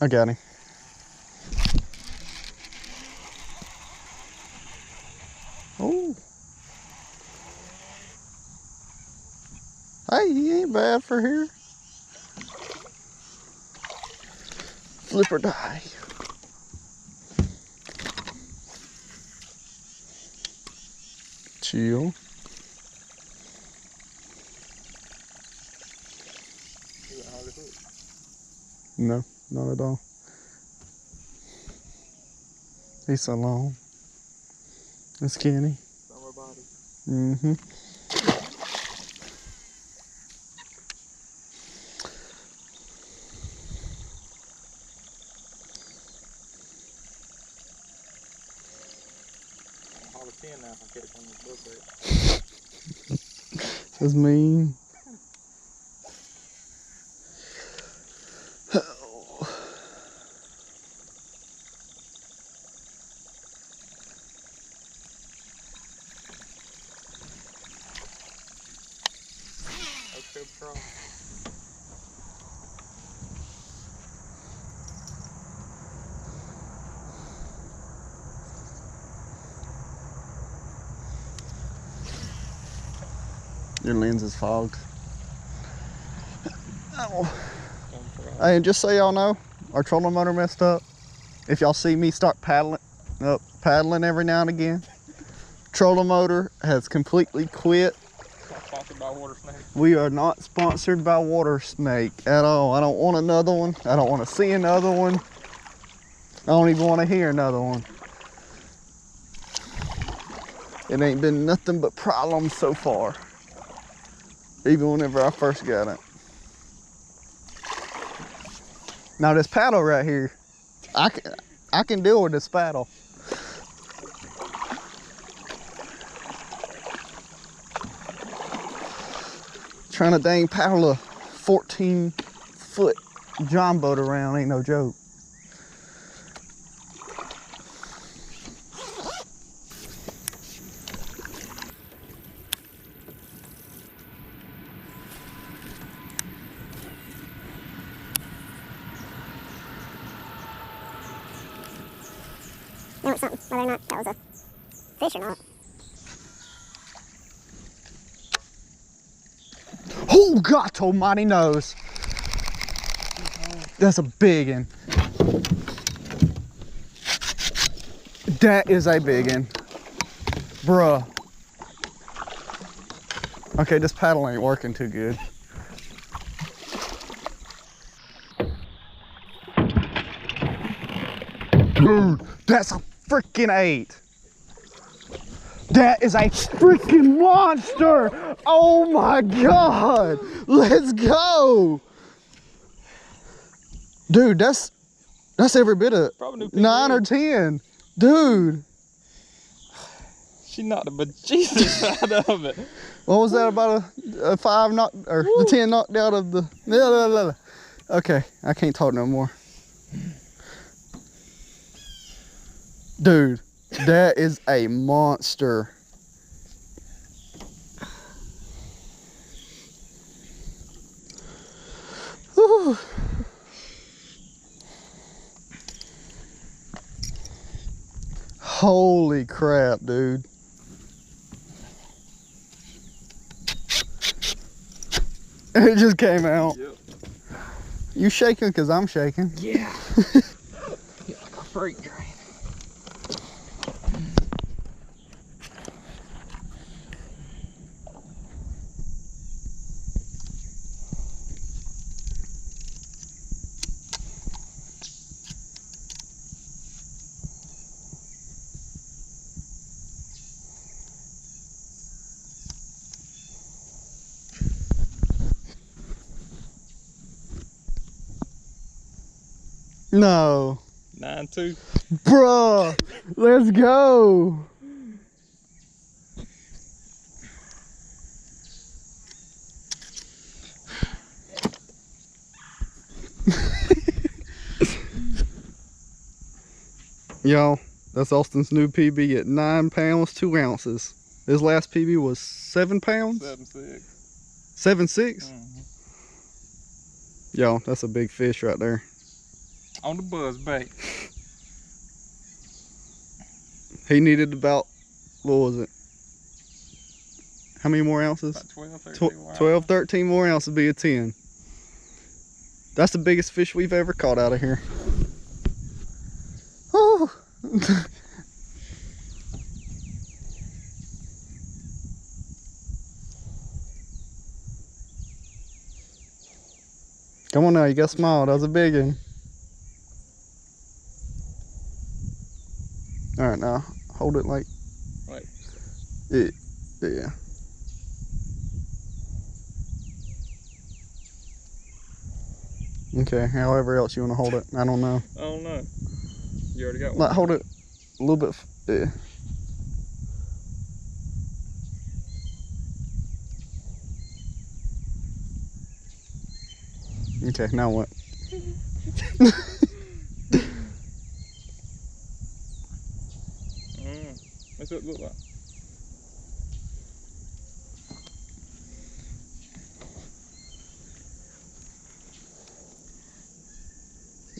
I got him. Oh. Hey, he ain't bad for here. Flip or die. Chill. No, not at all. He's so long. That's skinny. Summer body. Mm-hmm. All the 10 now. I catch on the book rate. That's mean. Okay, bro. Your lens is fogged. Oh. Hey, and just so y'all know, our trolling motor messed up. If y'all see me start paddling every now and again, trolling motor has completely quit. Not sponsored by Water Snake. We are not sponsored by Water Snake at all. I don't want another one. I don't want to see another one. I don't even want to hear another one. It ain't been nothing but problems so far. Even whenever I first got it. Now this paddle right here, I can deal with this paddle. Trying to dang paddle a 14-foot John boat around ain't no joke. There was something, whether or not that was a fish or not. Oh, God almighty knows. That's a big one. That is a big one. Bruh. Okay, this paddle ain't working too good. Dude, that's a freaking 8. That is a freaking monster. Oh my God. Let's go. Dude, that's every bit of 9 or 10. Dude. She knocked the bejesus out of it. What was that about a 5 knock or the 10 knocked out of the Okay, I can't talk no more. Dude, that is a monster. Whew. Holy crap, dude. It just came out. Yep. You shaking because I'm shaking. Yeah. Yeah, like a freight train. No. 9-2. Bruh, let's go. Y'all, that's Austin's new PB at 9 pounds, 2 ounces. His last PB was 7 pounds? 7-6. 7.6? Mm-hmm. Y'all, that's a big fish right there. On the buzz bait. He needed about, what was it? How many more ounces? About 12, 13 more 12, 13 more ounces would be a 10. That's the biggest fish we've ever caught out of here. Oh. Come on now, you got small. That was a big one. All right, now hold it like. Like. Yeah. Okay, however else you want to hold it. I don't know. I don't know. You already got one. Like, hold it a little bit. Yeah. Okay, now what? What's it look like?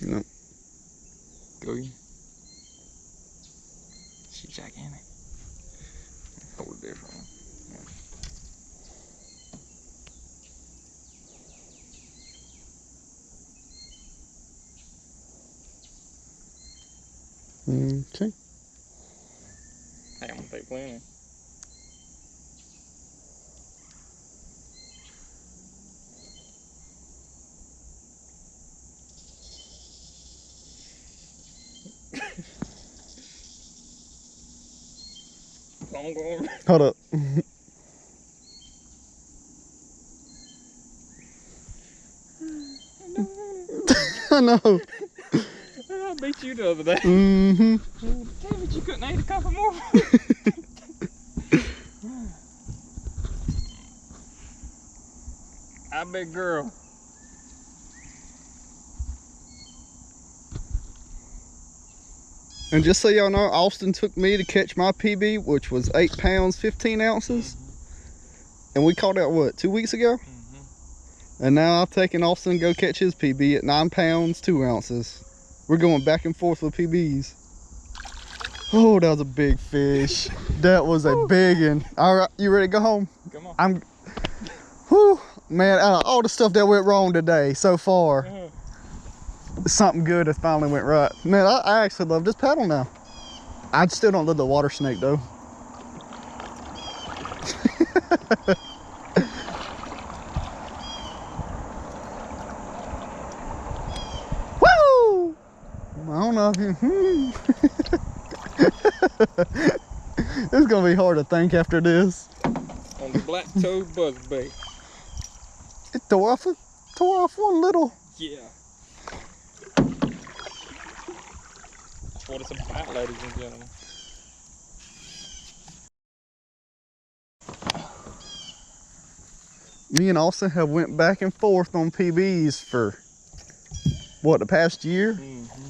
No. Go in. She's gigantic. Hold it different one. Okay. Hey, I'm gonna take plenty. Don't go over. Hold up. I know. I beat you the other day. Mm-hmm. Damn it, you couldn't eat a couple more. I big girl. And just so y'all know, Austin took me to catch my PB, which was 8 pounds, 15 ounces. And we caught that, what, 2 weeks ago? And now I've taken Austin to go catch his PB at 9 pounds, 2 ounces. We're going back and forth with PBs. Oh, that was a big fish. That was a big one. All right, you ready to go home? Come on. Whew, man, out of all the stuff that went wrong today so far, something good has finally went right. Man, I actually love this paddle now. I still don't love the water snake though. Woo! I don't know if you. It's gonna be hard to think after this. On the black toad buzzbait. It tore off one little. Yeah. That's what it's about, ladies and gentlemen. Me and Austin have went back and forth on PBs for what, the past year?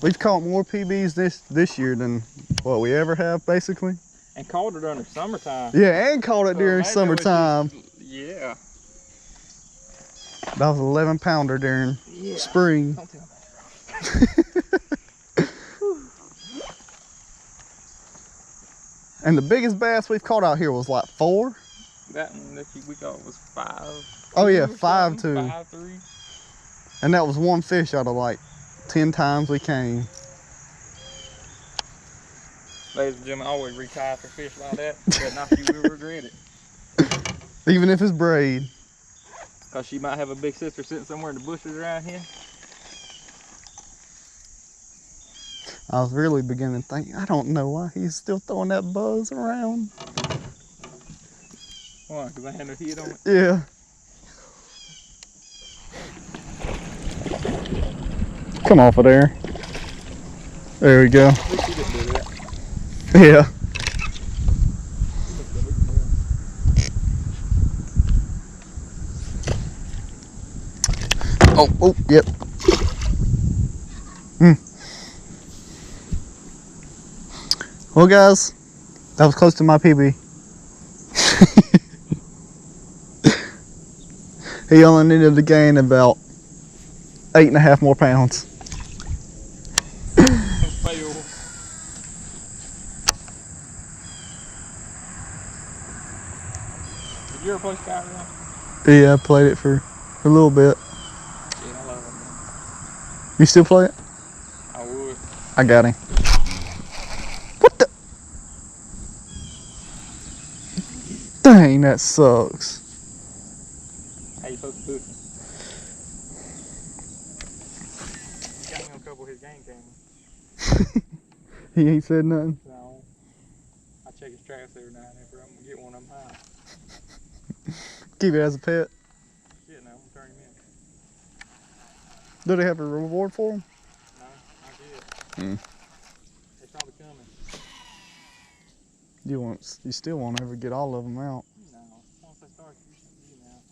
We've caught more PBs this year than what we ever have, basically. And caught it during summertime. Yeah, and caught it during summertime. Yeah. That was an 11 pounder during spring. Don't tell me. And the biggest bass we've caught out here was like 4. That one that we caught was 5. Oh yeah, 5 too. 5-3. And that was one fish out of like 10 times we came. Ladies and gentlemen, always retire for fish like that. But not you will regret it. Even if it's braid. Because she might have a big sister sitting somewhere in the bushes around here. I was really beginning to think, I don't know why he's still throwing that buzz around. Why? Because I had no heat on it? Yeah. Come off of there. There we go. At least she didn't do that. Yeah. Oh, yep. Well, guys, that was close to my PB. He only needed to gain about 8.5 more pounds. Did you ever play Skyrim? Yeah, I played it for a little bit. Yeah, I love it. You still play it? I would. I got him. What the? Dang, that sucks. How you supposed to book him? Got me on a couple of his game cameras. He ain't said nothing. No. I check his tracks every night after I'm gonna get one of them high. Keep it as a pet. Shit, now I'm gonna turn him in. Do they have a reward for him? No, not yet. Mm. They're probably coming. You still won't ever get all of them out. No. Once they start, you know.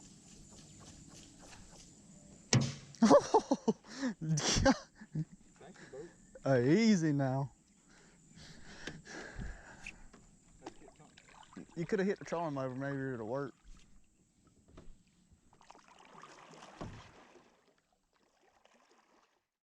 Thank you, Bo. Easy now. Let's get something. You could have hit the trolling motor, maybe it'll work.